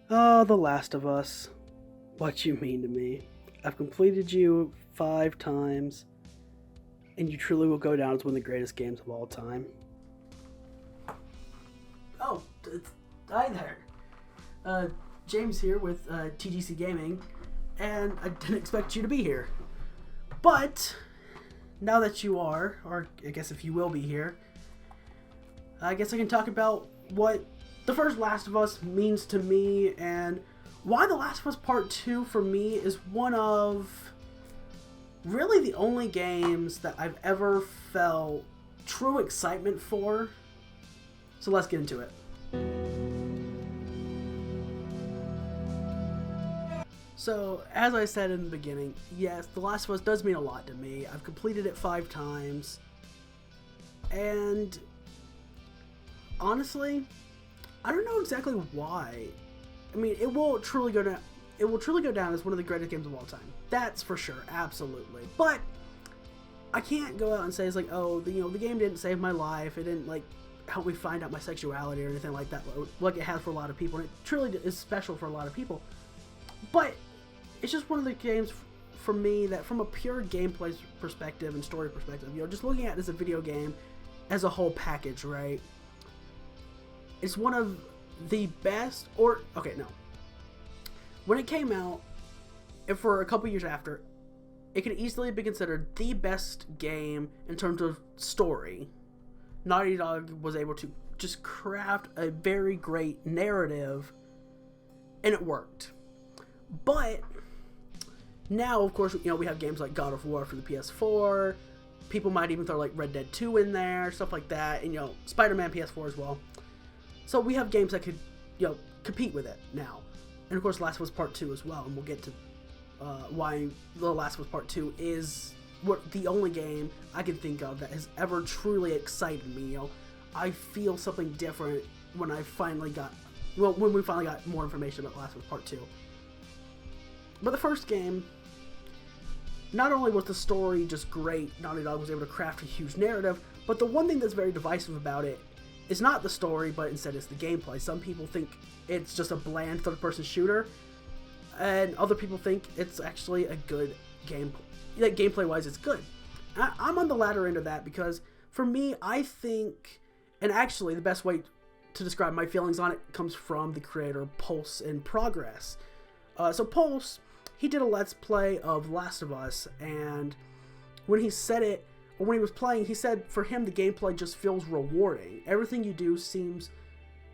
Oh, The Last of Us. What you mean to me. I've completed you 5 times, and you truly will go down as one of the greatest games of all time. Oh, hi there. Uh, James here with TGC Gaming, and I didn't expect you to be here. But, now that you are, or I guess if you will be here, I guess I can talk about what the first Last of Us means to me and why The Last of Us Part 2 for me is one of really the only games that I've ever felt true excitement for. So let's get into it. So, as I said in the beginning, yes, The Last of Us does mean a lot to me. I've completed it 5 times. And honestly, I don't know exactly why. I mean, it will truly go down. It will truly go down as one of the greatest games of all time. That's for sure, absolutely. But I can't go out and say it's like, oh, the game didn't save my life. It didn't like help me find out my sexuality or anything like that, like it has for a lot of people. And it truly is special for a lot of people. But it's just one of the games for me that, from a pure gameplay perspective and story perspective, just looking at it as a video game as a whole package, right? It's one of the best, or okay, no. When it came out, and for a couple years after, it could easily be considered the best game in terms of story. Naughty Dog was able to just craft a very great narrative, and it worked. But now, of course, we have games like God of War for the PS4. People might even throw like Red Dead 2 in there, stuff like that, and Spider-Man PS4 as well. So we have games that could, compete with it now. And of course, Last of Us Part 2 as well, and we'll get to why The Last of Us Part 2 is the only game I can think of that has ever truly excited me. I feel something different when I finally got, when we finally got more information about Last of Us Part 2. But the first game, not only was the story just great, Naughty Dog was able to craft a huge narrative, but the one thing that's very divisive about it is not the story, but instead it's the gameplay. Some people think it's just a bland third-person shooter, and other people think it's actually a good game. Like, gameplay-wise, it's good. I'm on the latter end of that because, for me, I think, and actually the best way to describe my feelings on it comes from the creator Pulse in Progress. So Pulse, he did a Let's Play of Last of Us, and when he said it, or when he was playing, he said for him the gameplay just feels rewarding. Everything you do seems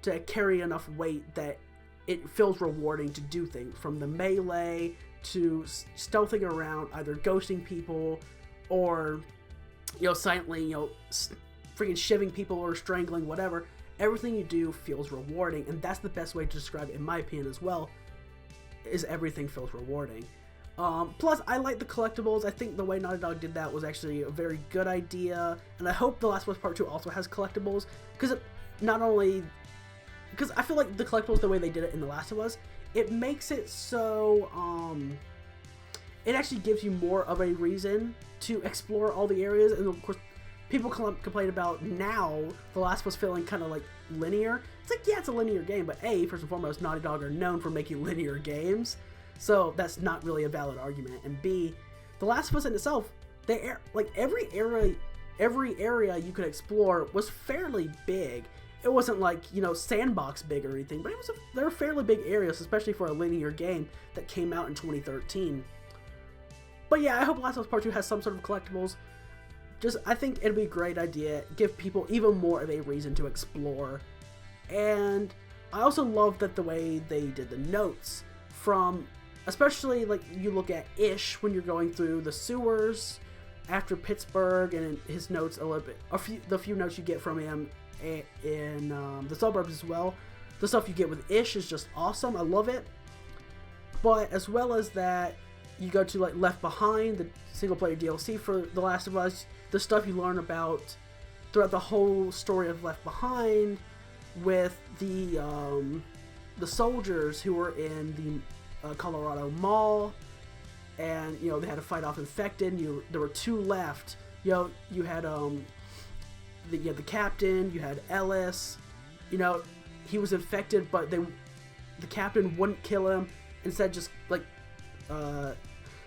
to carry enough weight that it feels rewarding to do things, from the melee to stealthing around, either ghosting people or silently freaking shivving people or strangling, whatever. Everything you do feels rewarding, and that's the best way to describe it, in my opinion, as well, is everything feels rewarding. Plus, I like the collectibles. I think the way Naughty Dog did that was actually a very good idea, and I hope The Last of Us Part 2 also has collectibles, because I feel like the collectibles, the way they did it in The Last of Us, it makes it so, it actually gives you more of a reason to explore all the areas, and of course, people complain about now The Last of Us feeling kind of like linear. It's like, yeah, it's a linear game, but A, first and foremost, Naughty Dog are known for making linear games, so that's not really a valid argument. And B, The Last of Us in itself, every area you could explore was fairly big. It wasn't like, sandbox big or anything, but they were fairly big areas, especially for a linear game that came out in 2013. But yeah, I hope Last of Us Part 2 has some sort of collectibles. I think it'd be a great idea, give people even more of a reason to explore. And I also love that the way they did the notes from, especially like you look at Ish when you're going through the sewers after Pittsburgh, and his notes a little bit, the few notes you get from him in the suburbs as well. The stuff you get with Ish is just awesome. I love it. But as well as that, you go to like Left Behind, the single-player DLC for The Last of Us. The stuff you learn about throughout the whole story of Left Behind, with the soldiers who were in the Colorado Mall, and they had to fight off infected. There were 2 left. You had the captain. You had Ellis. He was infected, but the captain wouldn't kill him, instead just like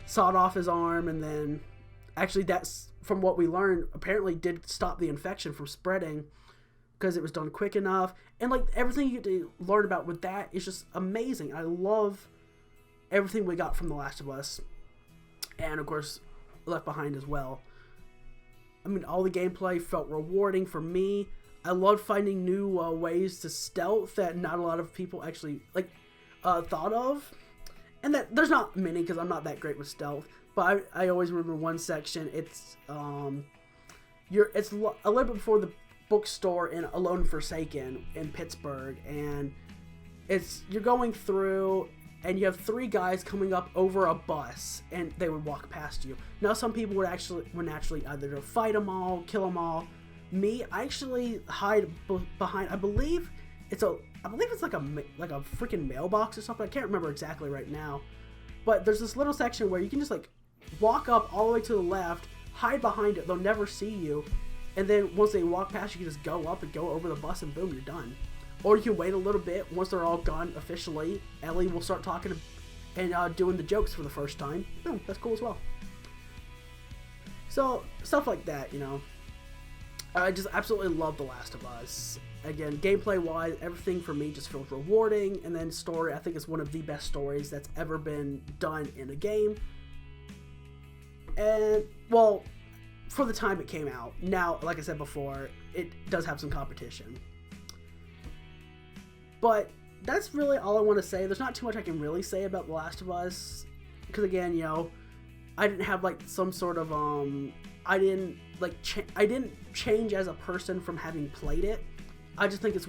sawed off his arm, and then actually that's from what we learned apparently did stop the infection from spreading because it was done quick enough. And like everything you get to learn about with that is just amazing. I love everything we got from The Last of Us, and of course Left Behind as well. I mean, all the gameplay felt rewarding for me. I loved finding new ways to stealth that not a lot of people actually like thought of, and that there's not many because I'm not that great with stealth. But I always remember one section. It's it's a little bit before the bookstore in Alone and Forsaken in Pittsburgh, and you're going through, and you have 3 guys coming up over a bus, and they would walk past you. Now, some people would naturally either fight them all, kill them all. Me, I actually hide behind. I believe it's like a freaking mailbox or something. I can't remember exactly right now, but there's this little section where you can just like walk up all the way to the left, hide behind it. They'll never see you, and then once they walk past, you can just go up and go over the bus, and boom, you're done. Or you can wait a little bit. Once they're all gone officially, Ellie will start talking and doing the jokes for the first time. Boom, that's cool as well. So, stuff like that, you know. I just absolutely love The Last of Us. Again, gameplay-wise, everything for me just feels rewarding. And then story, I think is one of the best stories that's ever been done in a game. And, well, for the time it came out. Now, like I said before, it does have some competition. But that's really all I want to say. There's not too much I can really say about The Last of Us, because again, you know, I didn't have like some sort of I didn't change as a person from having played it. I just think it's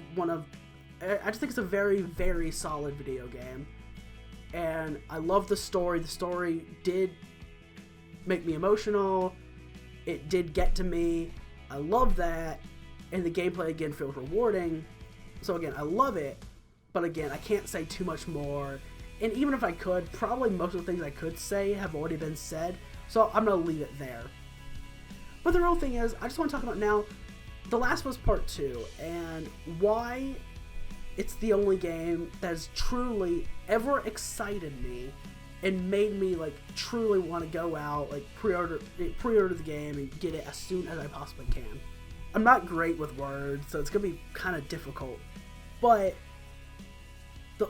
a very, very solid video game, and I love the story. The story did make me emotional. It did get to me. I love that, and the gameplay again feels rewarding. So again, I love it, but again, I can't say too much more. And even if I could, probably most of the things I could say have already been said, so I'm going to leave it there. But the real thing is, I just want to talk about now The Last of Us Part II, and why it's the only game that has truly ever excited me and made me like truly want to go out, like pre-order the game and get it as soon as I possibly can. I'm not great with words, so it's going to be kind of difficult. But,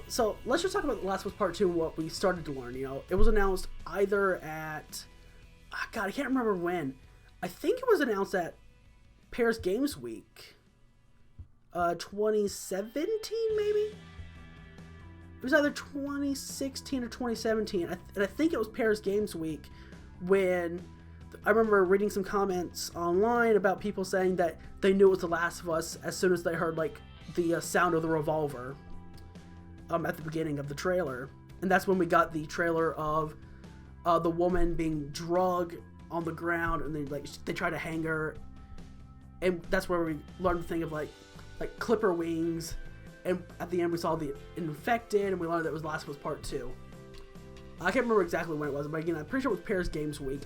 so let's just talk about The Last of Us Part II and what we started to learn, you know. It was announced either at, God, I can't remember when. I think it was announced at Paris Games Week, 2017 maybe? It was either 2016 or 2017, and I think it was Paris Games Week when I remember reading some comments online about people saying that they knew it was The Last of Us as soon as they heard like the sound of the revolver at the beginning of the trailer. And that's when we got the trailer of the woman being drugged on the ground, and they try to hang her, and that's where we learned the thing of like clipper wings, and at the end we saw the infected, and we learned that it was Last of Us Part 2. I can't remember exactly when it was, but again, I'm pretty sure it was Paris Games Week,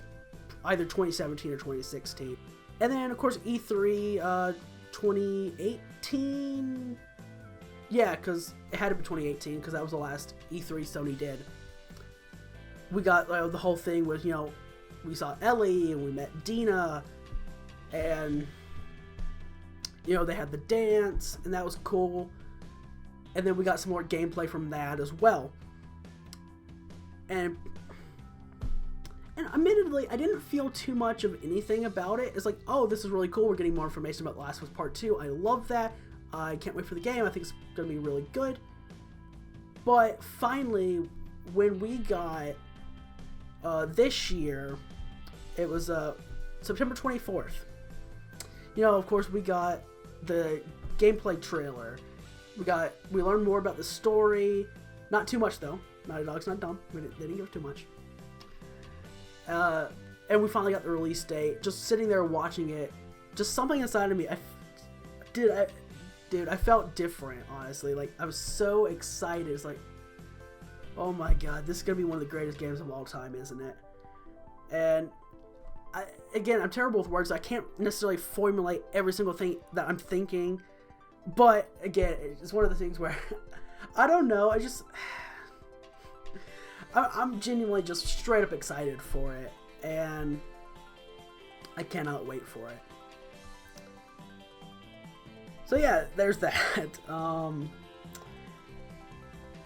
either 2017 or 2016. And then, of course, E3 2018. Yeah, because it had to be 2018, because that was the last E3 Sony did. We got the whole thing with, you know, we saw Ellie, and we met Dina, and, you know, they had the dance, and that was cool. And then we got some more gameplay from that as well. And admittedly, I didn't feel too much of anything about it. It's like, oh, this is really cool. We're getting more information about The Last of Us Part 2. I love that. I can't wait for the game. I think it's going to be really good. But finally, when we got this year, it was September 24th. You know, of course, we got the gameplay trailer. We learned more about the story. Not too much, though. Naughty Dog's not dumb. They didn't give too much. And we finally got the release date. Just sitting there watching it, just something inside of me, I felt different, honestly. Like, I was so excited. It's like, oh my god, this is gonna be one of the greatest games of all time, isn't it? And again, I'm terrible with words. So I can't necessarily formulate every single thing that I'm thinking. But again, it's one of the things where I don't know. I'm genuinely just straight up excited for it, and I cannot wait for it. So yeah, there's that.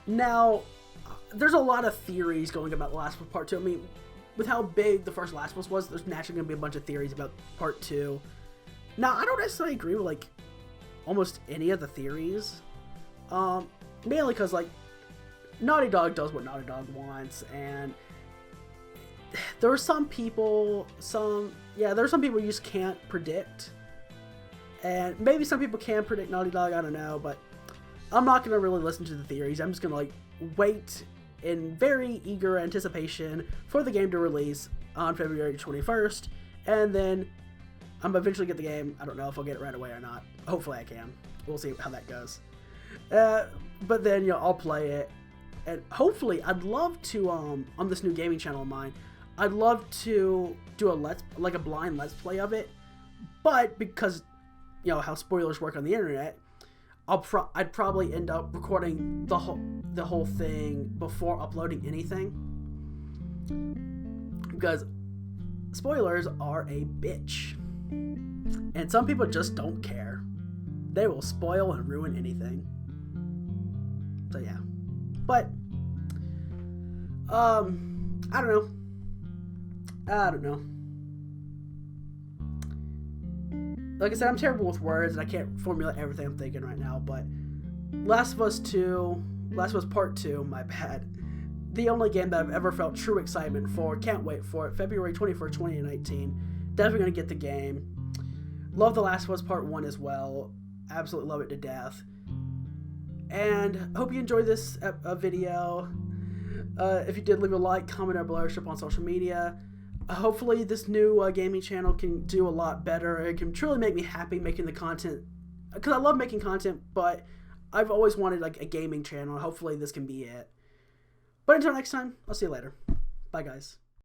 Now, there's a lot of theories going about The Last of Us Part 2. I mean, with how big the first Last of Us was, there's naturally going to be a bunch of theories about Part 2. Now, I don't necessarily agree with, like, almost any of the theories. Mainly because, like, Naughty Dog does what Naughty Dog wants, and there are some people, there are some people you just can't predict. And maybe some people can predict Naughty Dog, I don't know, but I'm not going to really listen to the theories. I'm just going to, like, wait in very eager anticipation for the game to release on February 21st, and then I'm eventually get the game. I don't know if I'll get it right away or not. Hopefully I can. We'll see how that goes. But then, you know, I'll play it, and hopefully I'd love to, on this new gaming channel of mine, I'd love to do a blind let's play of it, but because, you know, how spoilers work on the internet, I'd probably end up recording the whole thing before uploading anything, because spoilers are a bitch, and some people just don't care. They will spoil and ruin anything. So yeah, but I don't know. Like I said, I'm terrible with words, and I can't formulate everything I'm thinking right now, but Last of Us Part 2, my bad. The only game that I've ever felt true excitement for. Can't wait for it. February 21st, 2019. Definitely going to get the game. Love The Last of Us Part 1 as well. Absolutely love it to death. And hope you enjoyed this video. If you did, leave a like, comment down below, or share up on social media. Hopefully this new gaming channel can do a lot better. It can truly make me happy making the content, because I love making content, but I've always wanted like a gaming channel. Hopefully this can be it. But until next time, I'll see you later. Bye guys.